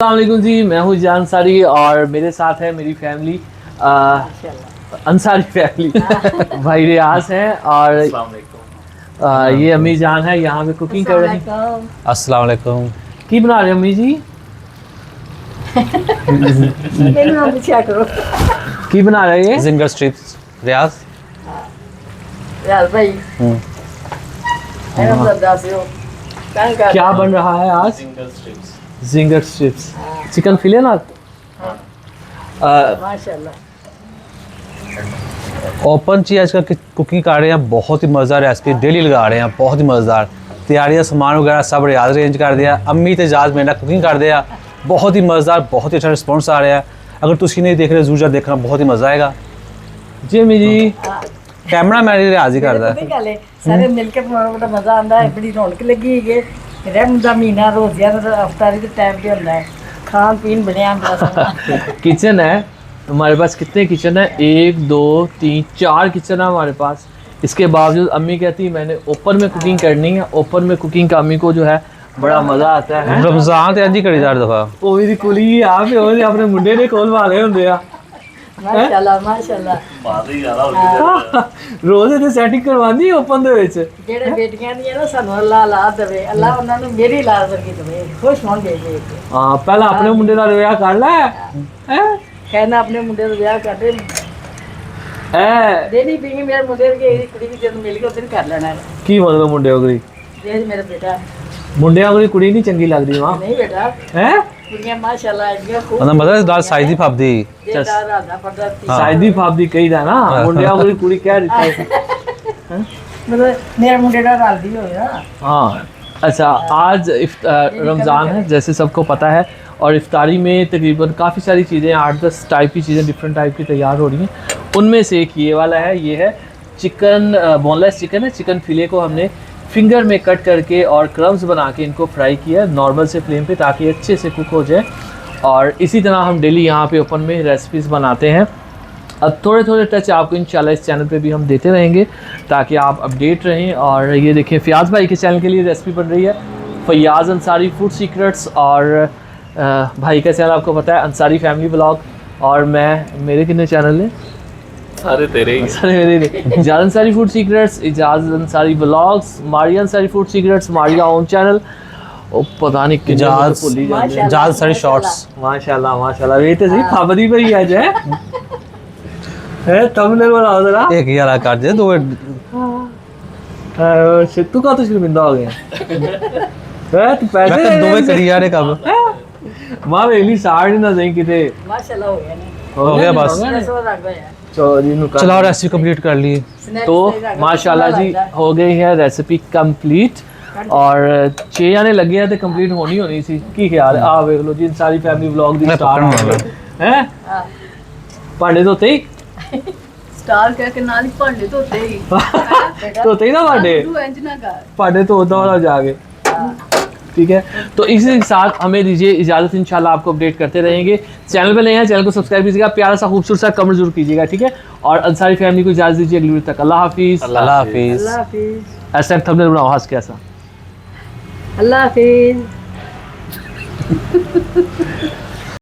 अस्सलाम वालेकुम जी, मैं हूँ जान अंसारी और मेरे साथ है मेरी फैमिली अंसारी फैमिली भाई रियाज है और ये अम्मी जान है यहाँ पे कुकिंग कर रही हैं। अस्सलाम वालेकुम। की बना रहे हैं अम्मी जी? की बना रहे हैं? जिंगर स्ट्रिप्स रियाज भाई क्या बन रहा है आज? जिंगर स्ट्रिप्स चिकन फिले ना माशाल्लाह। ओपन ची आजकल कुकिंग कर रहे हैं, बहुत ही मज़ेदार रेसिपी डेली लगा रहे हैं, बहुत ही मज़ेदार तैयारियां सामान वगैरह सब रियाज अरेंज कर दिया। अम्मी ते जाज मेरा कुकिंग कर दिया, बहुत ही मज़ेदार, बहुत ही अच्छा रिस्पॉन्स आ रहा है। अगर तुम नहीं देख रहे जरूर देखना, बहुत ही मज़ा आएगा जी अम्मी जी। कैमरा मैन रियाज ही करता है। सारे मिलके बनाने का मजा आता है, बड़ी रौनक लगी है। रहम दा महीना रोज़ियां दा अफ्तारी के टाइम पे होता है, खान पीन बनया किचन है हमारे पास। कितने किचन है? 1 2 3 4 किचन है हमारे पास। इसके बावजूद अम्मी कहती है मैंने ओपन में कुकिंग करनी है। ओपन में कुकिंग का अम्मी को जो है बड़ा मजा आता है। रमजान ते अजी करी चार दफा ਉਹ ਵੀ ਦੀ ਕੁਲੀ ਆ ਵੀ ਉਹਨੇ ਆਪਣੇ ਮੁੰਡੇ ਦੇ ਕੋਲ ਵਾਲੇ ਹੁੰਦੇ ਆ माशाल्लाह माशाल्लाह। ਰੋਜ਼ ਇਹ ਸੈਟਿੰਗ ਕਰਵਾਉਂਦੀ ਓਪਨ ਦੇ ਵਿੱਚ। ਜਿਹੜੇ ਬੇਟੀਆਂ ਦੀਆਂ ਨਾ ਸਾਨੂੰ ਅੱਲਾਹ ਲਾ ਦੇਵੇ, ਅੱਲਾਹ ਉਹਨਾਂ ਨੂੰ ਮੇਰੀ ਲਾ ਵਰਗੀ ਦੇਵੇ, ਖੁਸ਼ ਹੋਣ ਦੇ ਦੇ। ਹਾਂ ਪਹਿਲਾਂ ਆਪਣੇ ਮੁੰਡੇ ਨਾਲ ਵਿਆਹ ਕਰ ਲੈ ਹੈ ਕਹਿਣਾ ਆਪਣੇ ਮੁੰਡੇ ਦਾ ਵਿਆਹ ਕਰ ਦੇ ਹੈ ਦੇਣੀ ਪੀਣੀ ਮੇਰੇ ਮੁੰਡੇ ਦੀ ਕੁੜੀ ਵੀ ਜਦੋਂ ਮਿਲ ਗਈ ਉਦੋਂ ਕਰ ਲੈਣਾ। ਕੀ ਮਤਲਬ ਮੁੰਡੇ ਵਗਰੀ? ਦੇਖ ਮੇਰਾ ਬੇਟਾ ਮੁੰਡਿਆਂ ਵਗਰੀ ਕੁੜੀ ਨਹੀਂ ਚੰਗੀ ਲੱਗਦੀ ਮਾਂ ਨਹੀਂ ਬੇਟਾ, ਹੈ ਕੁੜੀਆਂ ਮਾਸ਼ਾਅੱਲਾ ਇੰਨੀਆਂ ਖੂਬ मतलब मतलब दाल साइज दी फबदी ਦੇਦਾ ਰਾਦਾ ਪਰਦਾ ਸਾਇਦੀ ਫਾਬਦੀ ਕਹੀਦਾ ਨਾ ਮੁੰਡਿਆਂ ਵਗਰੀ ਕੁੜੀ ਕਹਿ ਦਿੱਤਾ मतलब मेरा मुंडे का राजी हो गया। हाँ अच्छा, आज रमज़ान है जैसे सबको पता है और इफ्तारी में तकरीबन काफ़ी सारी चीज़ें 8-10 टाइप की चीज़ें डिफरेंट टाइप की तैयार हो रही हैं। उनमें से एक ये वाला है, ये है चिकन, बोनलेस चिकन है। चिकन फिले को हमने फिंगर में कट करके और क्रम्स बना के इनको फ्राई किया नॉर्मल से फ्लेम पे ताकि अच्छे से कुक हो जाए। और इसी तरह हम डेली यहाँ पे ओपन में रेसिपीज़ बनाते हैं। अब थोड़े थोड़े टच आपको इंशाल्लाह इस चैनल पे भी हम देते रहेंगे ताकि आप अपडेट रहें। और ये देखें फयाज़ भाई के चैनल के लिए रेसिपी बन रही है, फयाज़ अंसारी फूड सीक्रेट्स। और भाई का चैनल आपको पता है अंसारी फैमिली ब्लॉग। और मैं मेरे कितने चैनल हैं? सारे तेरे ही। सारे मेरे Ijaz Ansari food secrets, Ijaz Ansari blogs, Maria Ansari food secrets, Maria own channel. ओ पता नहीं कि जाज सारी शॉर्ट्स। माशाल्लाह माशाल्लाह ये तो सही पाबंदी पर ही आ जाए है थंबनेल बनाओ जरा। एक यार कर दे दो तू का तो शर्मिंदा हो गया है तू पैसे मैं तो दो करी यार कब मां वेली साड़ ना सही किते माशाल्लाह हो गया ना, हो गया बस। सो रख गया चलो नु कर। चलो रेसिपी कंप्लीट कर ली तो माशाल्लाह जी हो गई है रेसिपी कंप्लीट। और 6 जाने लगे हैं तो कंप्लीट होनी सी। की ख्याल है? आ देख लो जी सारी फैमिली व्लॉग दी स्टार्ट है भांडे धोते ही स्टार कह के नाल ही भांडे धोते ही धोते ही ना भांडे तू इंज ना कर। भांडे धोता वाला जाके। ठीक है, तो इसी के साथ हमें दीजिए इजाज़त। इंशाल्लाह आपको अपडेट करते रहेंगे। चैनल पे नए हैं चैनल को सब्सक्राइब कीजिएगा, प्यारा सा खूबसूरत सा कमेंट जरूर कीजिएगा। ठीक है, और अंसारी फैमिली को इजाज़त दीजिए अगली वीडियो तक। अल्लाह हाफिज़। अल्लाह हाफिज़। अल्लाह हाफिज़। ऐसा थंबनेल बनाओ हंस के ऐसा। अल्लाह हाफिज़।